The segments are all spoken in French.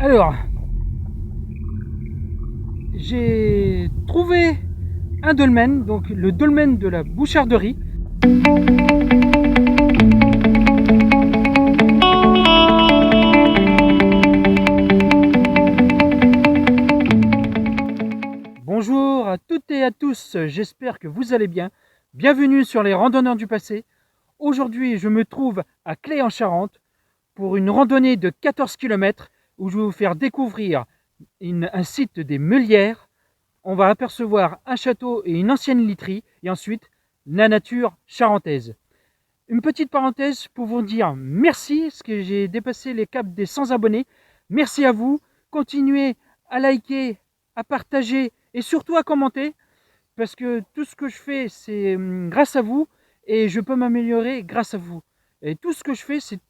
Alors, j'ai trouvé un dolmen, donc le dolmen de la Boucharderie. Bonjour à toutes et à tous, j'espère que vous allez bien. Bienvenue sur les randonneurs du passé. Aujourd'hui, je me trouve à Claye en Charente pour une randonnée de 14 km où je vais vous faire découvrir un site des Meulières. On va apercevoir un château et une ancienne literie et ensuite la nature charentaise. Une petite parenthèse pour vous dire merci, parce que j'ai dépassé les caps des 100 abonnés. Merci à vous. Continuez à liker, à partager et surtout à commenter, parce que tout ce que je fais, c'est grâce à vous et je peux m'améliorer grâce à vous. Et tout ce que je fais, c'est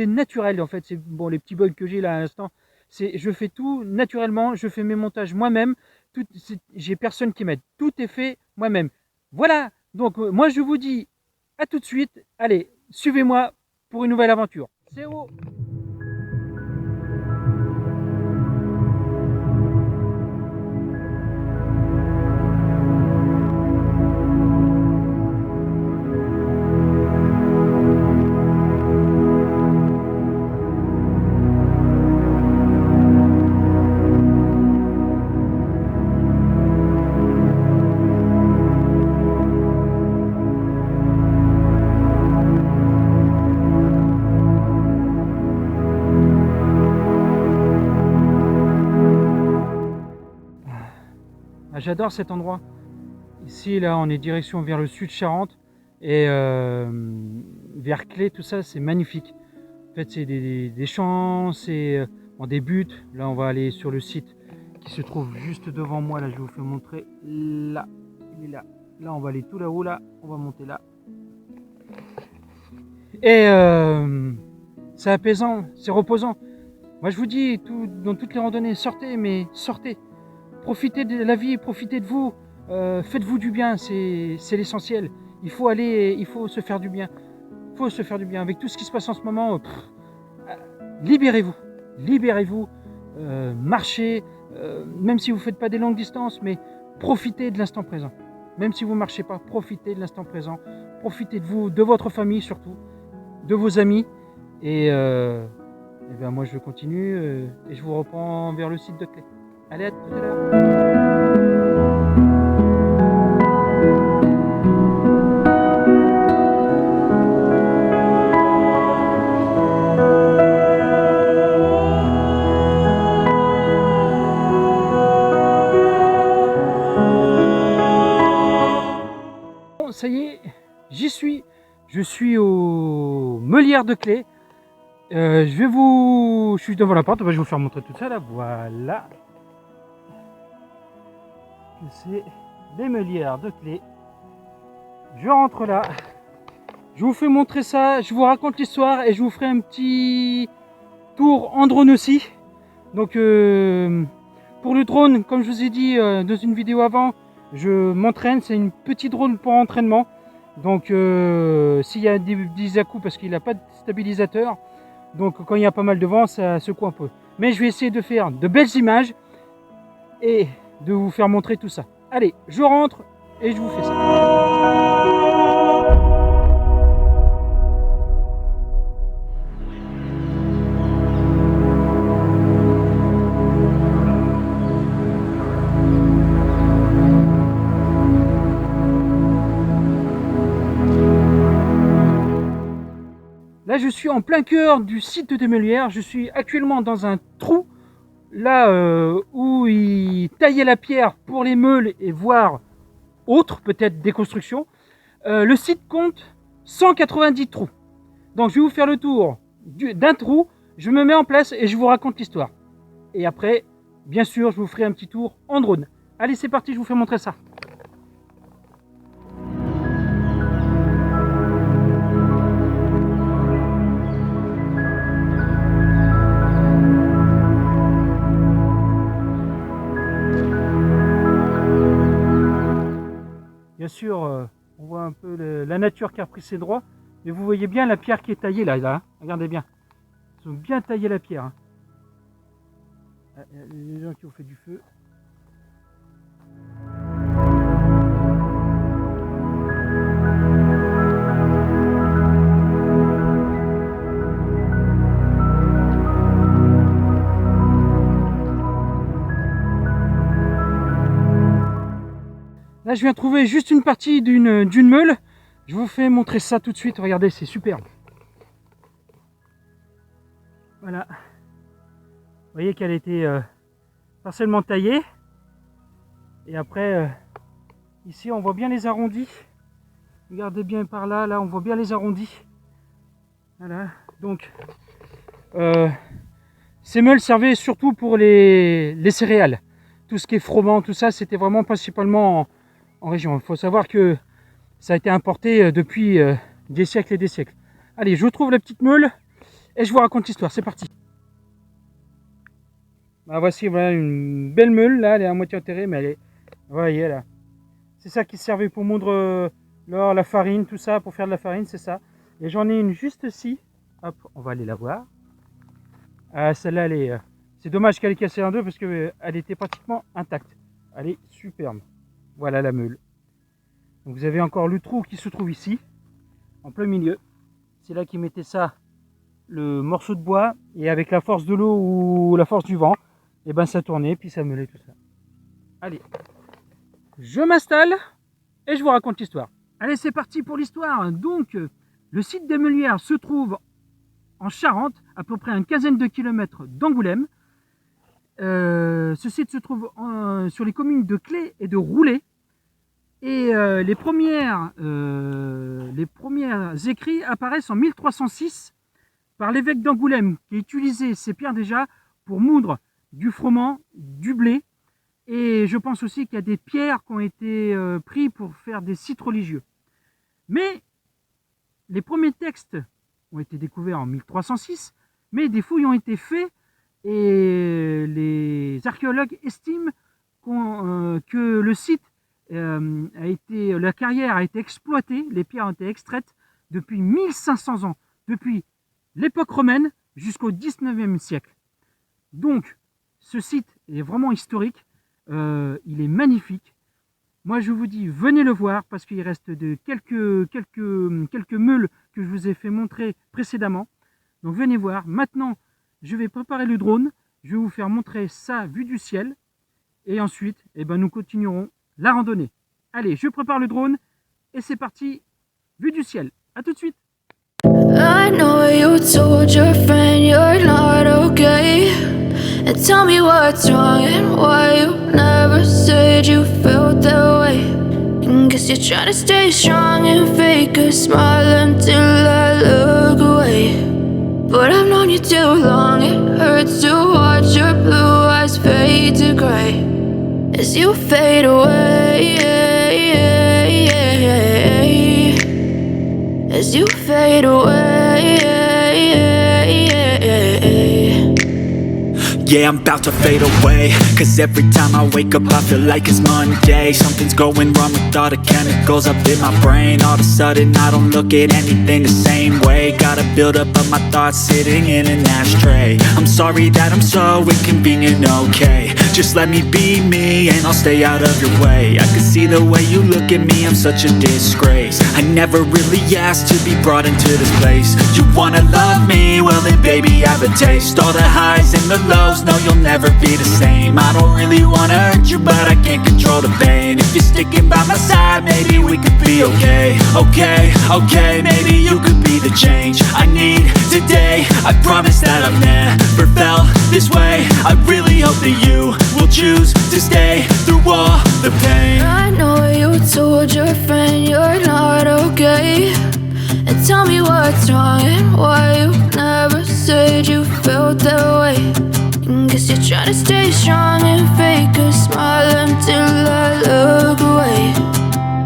naturel en fait. C'est bon, les petits bugs que j'ai là à l'instant, je fais tout naturellement, je fais mes montages moi-même. J'ai personne qui m'aide. Tout est fait moi-même. Voilà. Donc moi je vous dis à tout de suite. Allez, suivez-moi pour une nouvelle aventure. C'est haut. Ah, j'adore cet endroit. Ici, là, on est direction vers le sud Charente et vers Claye, tout ça, c'est magnifique. En fait, c'est des champs, on débute. Là, on va aller sur le site qui se trouve juste devant moi. Là, je vous fais montrer. Là, il est là. Là, on va aller tout là-haut. Là, on va monter là. Et c'est apaisant, c'est reposant. Moi, je vous dis, dans toutes les randonnées, sortez, mais sortez. Profitez de la vie, profitez de vous. Faites-vous du bien, c'est l'essentiel. Il faut aller, il faut se faire du bien. Il faut se faire du bien. Avec tout ce qui se passe en ce moment, libérez-vous. Libérez-vous. Marchez, même si vous ne faites pas des longues distances, mais profitez de l'instant présent. Même si vous ne marchez pas, profitez de l'instant présent. Profitez de vous, de votre famille surtout, de vos amis. Et bien moi je continue et je vous reprends vers le site de Claye. Allez, à tout à l'heure. Bon, ça y est, j'y suis. Je suis aux Meulières de Claye. Je suis devant la porte, je vais vous faire montrer tout ça là. Voilà. C'est les Meulières de Claye. Je rentre là. Je vous fais montrer ça, je vous raconte l'histoire et je vous ferai un petit tour en drone aussi. Donc pour le drone, comme je vous ai dit dans une vidéo avant, je m'entraîne, c'est une petite drone pour entraînement. Donc s'il y a des à-coups parce qu'il n'a pas de stabilisateur, donc quand il y a pas mal de vent, ça secoue un peu. Mais je vais essayer de faire de belles images et de vous faire montrer tout ça. Allez, je rentre et je vous fais ça. Là, je suis en plein cœur du site des Meulières. Je suis actuellement dans un trou, là où ils taillaient la pierre pour les meules et voire autres, peut-être des constructions. Le site compte 190 trous. Donc, je vais vous faire le tour d'un trou. Je me mets en place et je vous raconte l'histoire. Et après, bien sûr, je vous ferai un petit tour en drone. Allez, c'est parti, je vous fais montrer ça. Bien sûr, on voit un peu la nature qui a repris ses droits. Mais vous voyez bien la pierre qui est taillée là. Regardez bien. Ils ont bien taillé la pierre. Hein. Ah, il y a des gens qui ont fait du feu. Là, je viens de trouver juste une partie d'une meule. Je vous fais montrer ça tout de suite. Regardez, c'est superbe. Voilà. Vous voyez qu'elle a été partiellement taillée. Et après, ici, on voit bien les arrondis. Regardez bien par là, là, on voit bien les arrondis. Voilà. Donc, ces meules servaient surtout pour les céréales. Tout ce qui est froment, tout ça, c'était vraiment principalement en région. Il faut savoir que ça a été importé depuis des siècles et des siècles. Allez, je vous trouve la petite meule et je vous raconte l'histoire. C'est parti. Bah, voici voilà, une belle meule. Là, elle est à moitié enterrée, mais elle est... Vous voyez là. C'est ça qui servait pour moudre l'or, la farine, tout ça, pour faire de la farine, c'est ça. Et j'en ai une juste ici. Hop, on va aller la voir. Celle-là, elle est... c'est dommage qu'elle est cassée en deux parce qu'elle était pratiquement intacte. Elle est superbe. Voilà la meule. Donc vous avez encore le trou qui se trouve ici, en plein milieu. C'est là qu'ils mettaient ça, le morceau de bois, et avec la force de l'eau ou la force du vent, et ben ça tournait, puis ça meulait tout ça. Allez, je m'installe et je vous raconte l'histoire. Allez, c'est parti pour l'histoire. Donc, le site des Meulières se trouve en Charente, à peu près une quinzaine de kilomètres d'Angoulême. Ce site se trouve sur les communes de Clé et de Roulet. Et les premières écrits apparaissent en 1306 par l'évêque d'Angoulême, qui utilisait ces pierres déjà pour moudre du froment, du blé. Et je pense aussi qu'il y a des pierres qui ont été prises pour faire des sites religieux. Mais les premiers textes ont été découverts en 1306, mais des fouilles ont été faites et les archéologues estiment que le site la carrière a été exploitée, les pierres ont été extraites depuis 1500 ans, depuis l'époque romaine jusqu'au 19e siècle. Donc, ce site est vraiment historique, il est magnifique. Moi, je vous dis, venez le voir parce qu'il reste de quelques meules que je vous ai fait montrer précédemment. Donc, venez voir. Maintenant, je vais préparer le drone. Je vais vous faire montrer ça vue du ciel. Et ensuite, eh ben, nous continuerons la randonnée. Allez, je prépare le drone et c'est parti, vue du ciel. À tout de suite. I know you told your friend you're not okay, and tell me what's wrong and why you never said you felt that way. And guess you're trying to stay strong and fake a smile until I look away. But I've known you too long, it hurts to watch your blue eyes fade to gray as you fade away, as you fade away. Yeah, I'm about to fade away, cause every time I wake up I feel like it's Monday. Something's going wrong with all the chemicals up in my brain. All of a sudden I don't look at anything the same way. Gotta build up of my thoughts sitting in an ashtray. I'm sorry that I'm so inconvenient, okay. Just let me be me and I'll stay out of your way. I can see the way you look at me, I'm such a disgrace. I never really asked to be brought into this place. You wanna love me? Well then baby have a taste. All the highs and the lows, no you'll never be the same. I don't really wanna hurt you but I can't control the pain. If you're sticking by my side maybe we could be okay. Okay, maybe you could be the change I need today. I promise that I've never felt this way. I really hope that you will choose to stay through all the pain. I know you told your friend you're not okay, and tell me what's wrong and why you never said you felt that way. And guess you're trying to stay strong and fake a smile until I look away.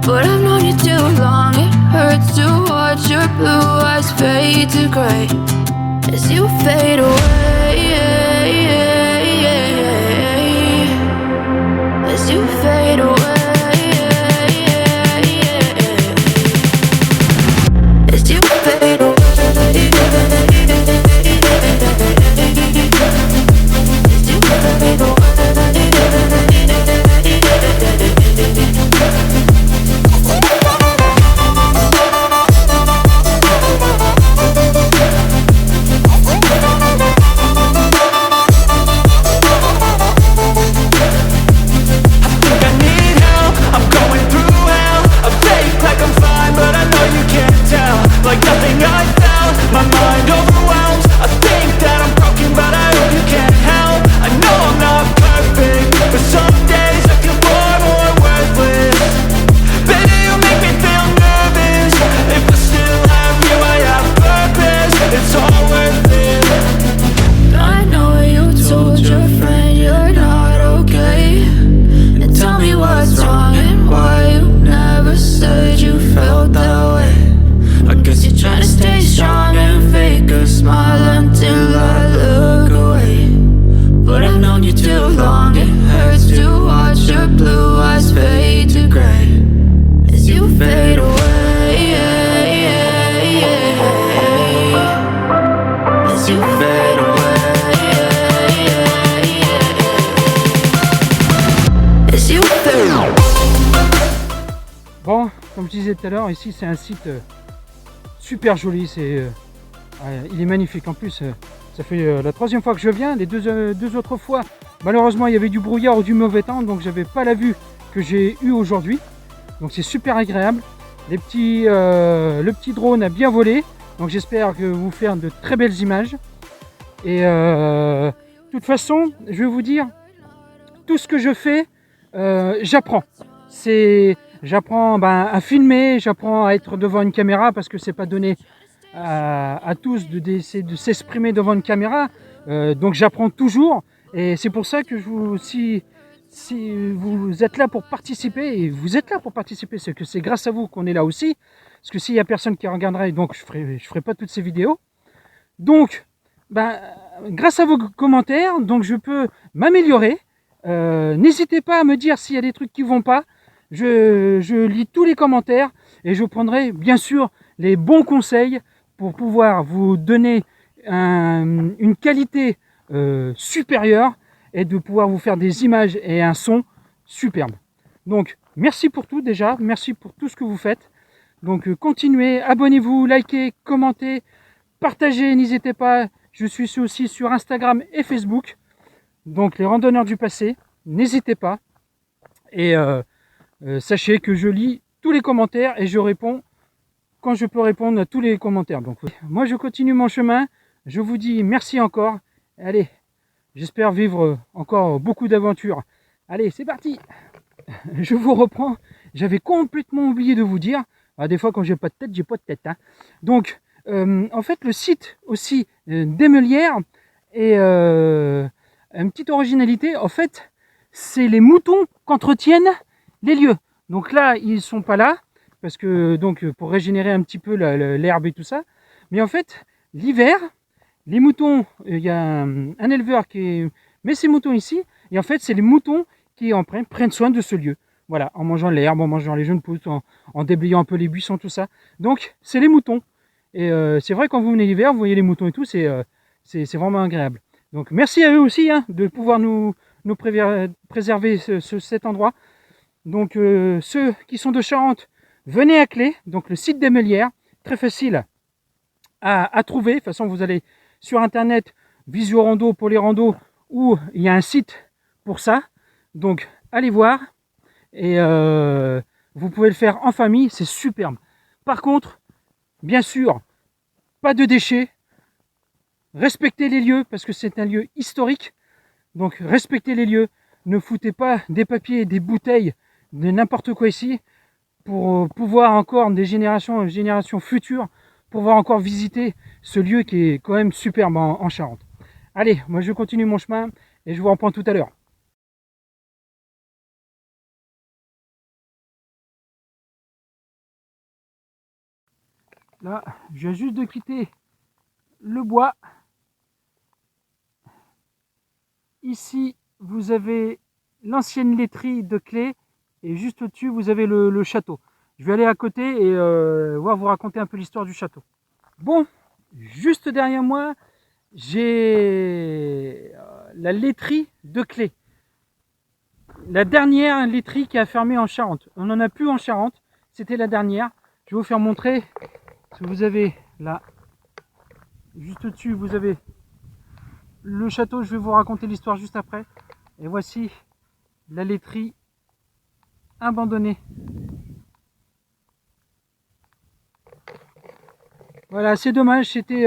But I've known you too long, it hurts to watch your blue eyes fade to gray as you fade away, as you fade away. comme je disais tout à l'heure, ici c'est un site super joli, il est magnifique. En plus, ça fait la 3e fois que je viens. Les deux autres fois, malheureusement, il y avait du brouillard ou du mauvais temps, donc j'avais pas la vue que j'ai eue aujourd'hui. Donc c'est super agréable. Le petit drone a bien volé, donc j'espère que vous faire de très belles images. Et de toute façon, je vais vous dire, tout ce que je fais, j'apprends. J'apprends à filmer, j'apprends à être devant une caméra parce que c'est pas donné à tous de s'exprimer devant une caméra. Donc j'apprends toujours et c'est pour ça que si vous êtes là pour participer, et vous êtes là pour participer, c'est que c'est grâce à vous qu'on est là aussi. Parce que s'il y a personne qui regarderait, donc je ferai pas toutes ces vidéos. Donc, grâce à vos commentaires, donc je peux m'améliorer. N'hésitez pas à me dire s'il y a des trucs qui vont pas. Je lis tous les commentaires et je prendrai bien sûr les bons conseils pour pouvoir vous donner une qualité supérieure et de pouvoir vous faire des images et un son superbe. Donc merci pour tout déjà, merci pour tout ce que vous faites. Donc continuez, abonnez-vous, likez, commentez, partagez, n'hésitez pas. Je suis aussi sur Instagram et Facebook. Donc les randonneurs du passé, n'hésitez pas. Et sachez que je lis tous les commentaires et je réponds quand je peux répondre à tous les commentaires. Donc moi je continue mon chemin. Je vous dis merci encore. Allez, j'espère vivre encore beaucoup d'aventures. Allez, c'est parti. Je vous reprends. J'avais complètement oublié de vous dire. Des fois quand j'ai pas de tête, j'ai pas de tête. Hein. Donc en fait le site aussi d'Emelières est une petite originalité. En fait, c'est les moutons qu'entretiennent les lieux. Donc là, ils sont pas là parce que donc pour régénérer un petit peu l'herbe et tout ça. Mais en fait, l'hiver, les moutons, il y a un éleveur qui met ses moutons ici. Et en fait, c'est les moutons qui prennent soin de ce lieu. Voilà, en mangeant l'herbe, en mangeant les jeunes pousses, en déblayant un peu les buissons, tout ça. Donc, c'est les moutons. Et c'est vrai, quand vous venez l'hiver, vous voyez les moutons et tout, c'est vraiment agréable. Donc, merci à eux aussi de pouvoir nous préserver cet endroit. Donc, ceux qui sont de Charente, venez à Clé, donc le site d'Emelières, très facile à trouver. De toute façon, vous allez sur internet, Visio Rando pour les randos, où il y a un site pour ça. Donc, allez voir. Et vous pouvez le faire en famille, c'est superbe. Par contre, bien sûr, pas de déchets. Respectez les lieux, parce que c'est un lieu historique. Donc, respectez les lieux. Ne foutez pas des papiers, des bouteilles, de n'importe quoi ici, pour pouvoir encore des générations futures, pouvoir encore visiter ce lieu qui est quand même superbe en Charente. Allez, moi je continue mon chemin et je vous reprends tout à l'heure. Là, je viens juste de quitter le bois. Ici, vous avez l'ancienne laiterie de Clé et juste au-dessus, vous avez le château. Je vais aller à côté et vous raconter un peu l'histoire du château. Bon, juste derrière moi, j'ai la laiterie de Clé. La dernière laiterie qui a fermé en Charente. On n'en a plus en Charente, c'était la dernière. Je vais vous faire montrer. Vous avez là, juste au-dessus, vous avez le château. Je vais vous raconter l'histoire juste après. Et voici la laiterie abandonnée. Voilà, c'est dommage. C'était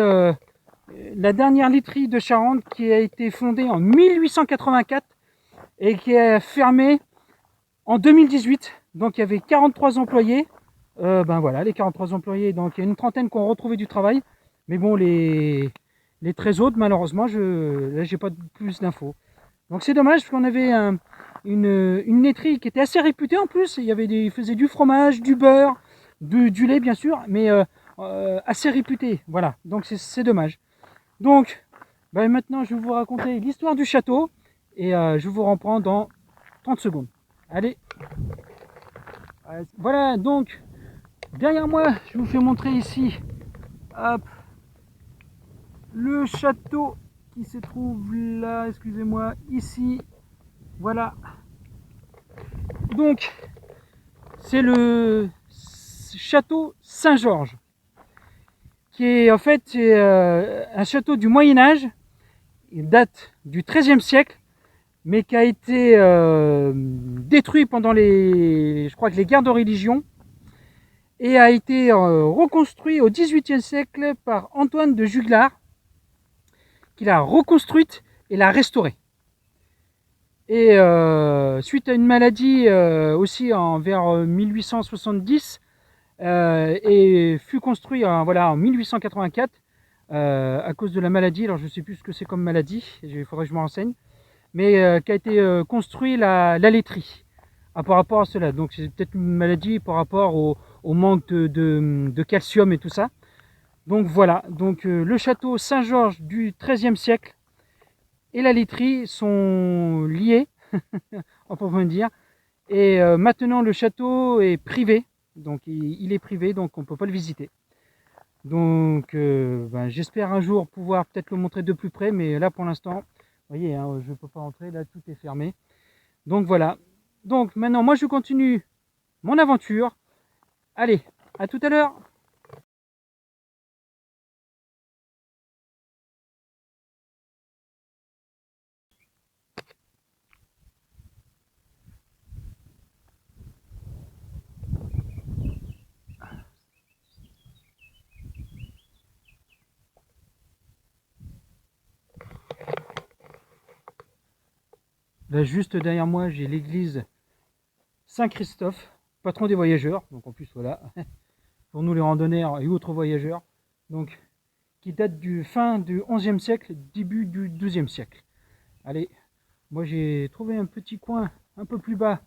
la dernière laiterie de Charente qui a été fondée en 1884 et qui a fermé en 2018. Donc il y avait 43 employés. Voilà, les 43 employés, donc il y a une trentaine qui ont retrouvé du travail. Mais bon, les 13 autres, malheureusement, là j'ai pas plus d'infos. Donc c'est dommage parce qu'on avait une laiterie qui était assez réputée en plus. Ils faisaient du fromage, du beurre, du lait bien sûr, mais assez réputé. Voilà, donc c'est dommage. Donc maintenant je vais vous raconter l'histoire du château et je vous reprends dans 30 secondes. Allez, voilà, donc derrière moi, je vous fais montrer ici, hop, le château qui se trouve là, excusez-moi, ici, voilà. Donc, c'est le château Saint-Georges, qui est en fait un château du Moyen-Âge. Il date du XIIIe siècle, mais qui a été détruit pendant je crois que les guerres de religion, et a été reconstruit au XVIIIe siècle par Antoine de Juglar, qui l'a reconstruite et l'a restaurée. Et suite à une maladie aussi vers 1870, et fut construit voilà, en 1884 à cause de la maladie. Alors je ne sais plus ce que c'est comme maladie, il faudrait que je me renseigne, mais qui a été construit la laiterie par rapport à cela. Donc c'est peut-être une maladie par rapport au manque de calcium et tout ça. Donc voilà, donc le château Saint-Georges du XIIIe siècle et la laiterie sont liés, on peut dire. Et maintenant le château est privé, donc il est privé, donc on ne peut pas le visiter. Donc j'espère un jour pouvoir peut-être le montrer de plus près, mais là pour l'instant, vous voyez, hein, je ne peux pas entrer, là tout est fermé. Donc voilà, donc maintenant moi je continue mon aventure. Allez, à tout à l'heure. Là, juste derrière moi, j'ai l'église Saint-Christophe, patron des voyageurs. Donc en plus, voilà, pour nous les randonneurs et autres voyageurs, donc qui date du fin du XIe siècle, début du XIIe siècle. Allez, moi j'ai trouvé un petit coin un peu plus bas,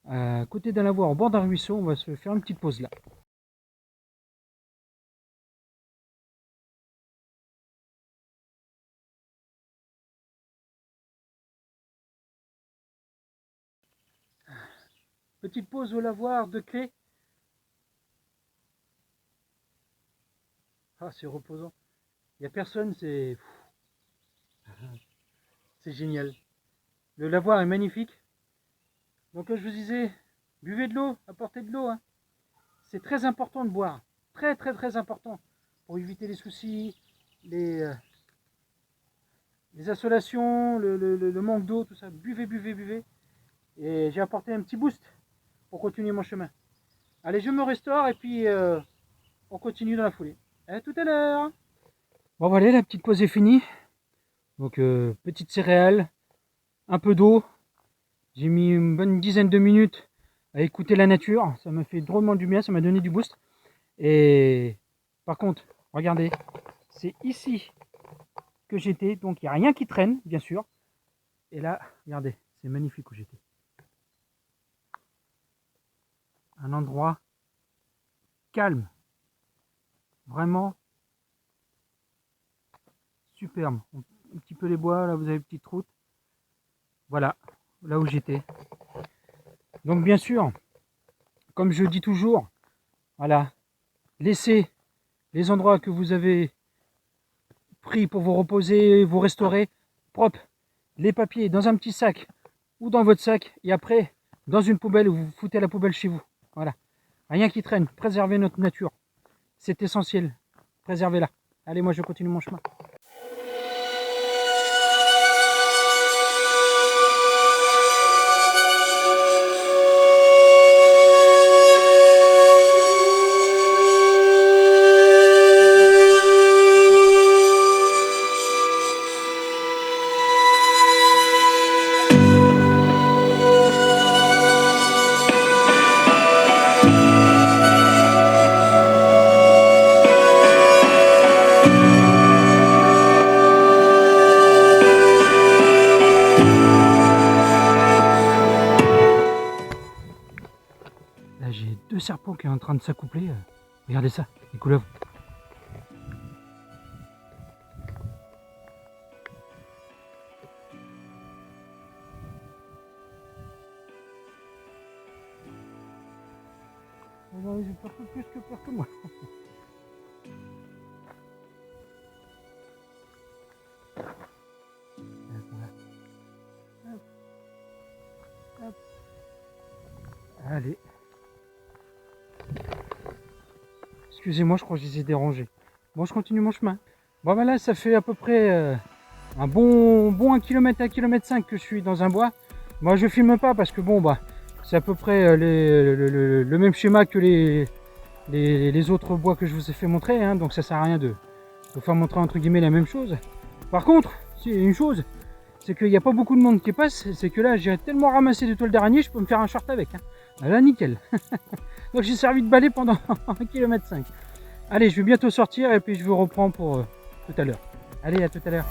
à côté d'un lavoir, au bord d'un ruisseau. On va se faire une petite pause là. Petite pause au lavoir de Clé. Ah, c'est reposant. Il n'y a personne, c'est génial. Le lavoir est magnifique. Donc comme je vous disais, buvez de l'eau, apportez de l'eau. Hein. C'est très important de boire. Très très très important. Pour éviter les soucis, les assolations, le manque d'eau, tout ça. Buvez, buvez, buvez. Et j'ai apporté un petit boost pour continuer mon chemin. Allez, je me restaure et puis on continue dans la foulée. À tout à l'heure. Bon voilà, la petite pause est finie. Donc petite céréale, un peu d'eau. J'ai mis une bonne dizaine de minutes à écouter la nature. Ça m'a fait drôlement du bien, ça m'a donné du boost. Et par contre, regardez, c'est ici que j'étais. Donc il n'y a rien qui traîne, bien sûr. Et là, regardez, c'est magnifique où j'étais. Un endroit calme. Vraiment superbe. Un petit peu les bois, là vous avez une petite route. Voilà, là où j'étais. Donc bien sûr, comme je dis toujours, voilà, laissez les endroits que vous avez pris pour vous reposer, vous restaurer, propres. Les papiers dans un petit sac ou dans votre sac, et après dans une poubelle, où vous foutez la poubelle chez vous. Voilà, rien qui traîne. Préservez notre nature, c'est essentiel. Préservez-la. Allez, moi je continue mon chemin. Là, j'ai deux serpents qui sont en train de s'accoupler. Regardez ça, les couleuvres. Ils ont peur plus que peur que moi. Hop. Hop. Allez. Excusez-moi, je crois que je les ai dérangés. Bon, je continue mon chemin. Bon, ben là, ça fait à peu près un bon 1 km, 1 km 5 que je suis dans un bois. Moi, je filme pas parce que bon, bah, c'est à peu près le même schéma que les autres bois que je vous ai fait montrer, hein, donc ça sert à rien de faire montrer entre guillemets la même chose. Par contre, c'est une chose, c'est qu'il n'y a pas beaucoup de monde qui passe, c'est que là j'ai tellement ramassé de toiles d'araignée, je peux me faire un short avec. Hein. Là, nickel. Donc j'ai servi de balai pendant 1 km 5. Allez, je vais bientôt sortir et puis je vous reprends pour tout à l'heure. Allez, à tout à l'heure.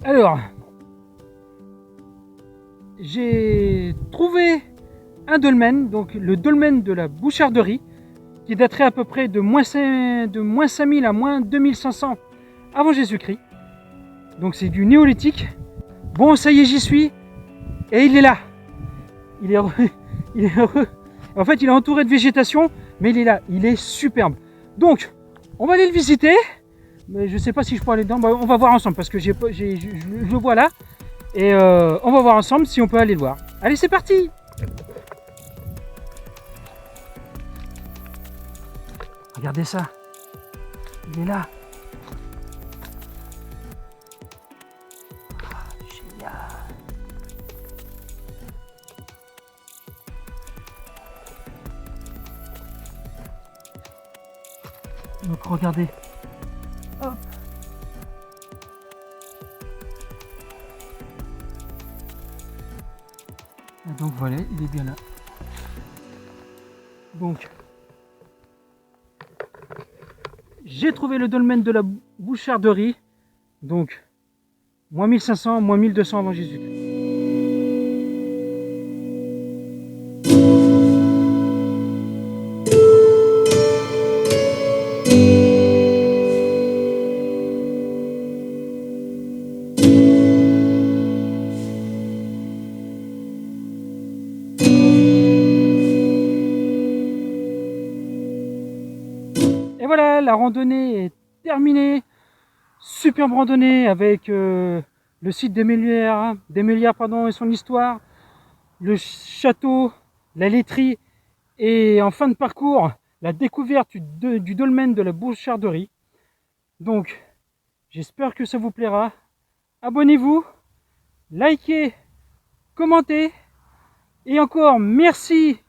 Alors, j'ai trouvé un dolmen, donc le dolmen de la Boucharderie, qui daterait à peu près de moins 5000 à moins 2500 avant Jésus-Christ. Donc c'est du néolithique. Bon, ça y est, j'y suis. Et il est là. Il est heureux. Il est heureux. En fait, il est entouré de végétation, mais il est là. Il est superbe. Donc, on va aller le visiter. Mais je ne sais pas si je peux aller dedans. Bah, on va voir ensemble parce que je le vois là. Et on va voir ensemble si on peut aller le voir. Allez, c'est parti! Regardez ça. Il est là. Ah, génial. Donc regardez. Hop. Et donc voilà, il est bien là. Donc j'ai trouvé le dolmen de la Boucharderie, donc moins 1500, moins 1200 avant Jésus-Christ. Et voilà, la randonnée est terminée. Superbe randonnée avec le site d'Émelières et son histoire, le château, la laiterie et en fin de parcours, la découverte du dolmen de la Boucharderie. Donc, j'espère que ça vous plaira. Abonnez-vous, likez, commentez et encore merci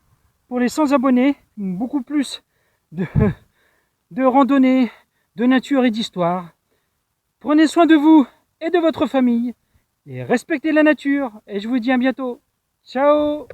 pour les 100 abonnés, beaucoup plus de randonnée, de nature et d'histoire. Prenez soin de vous et de votre famille et respectez la nature et je vous dis à bientôt. Ciao!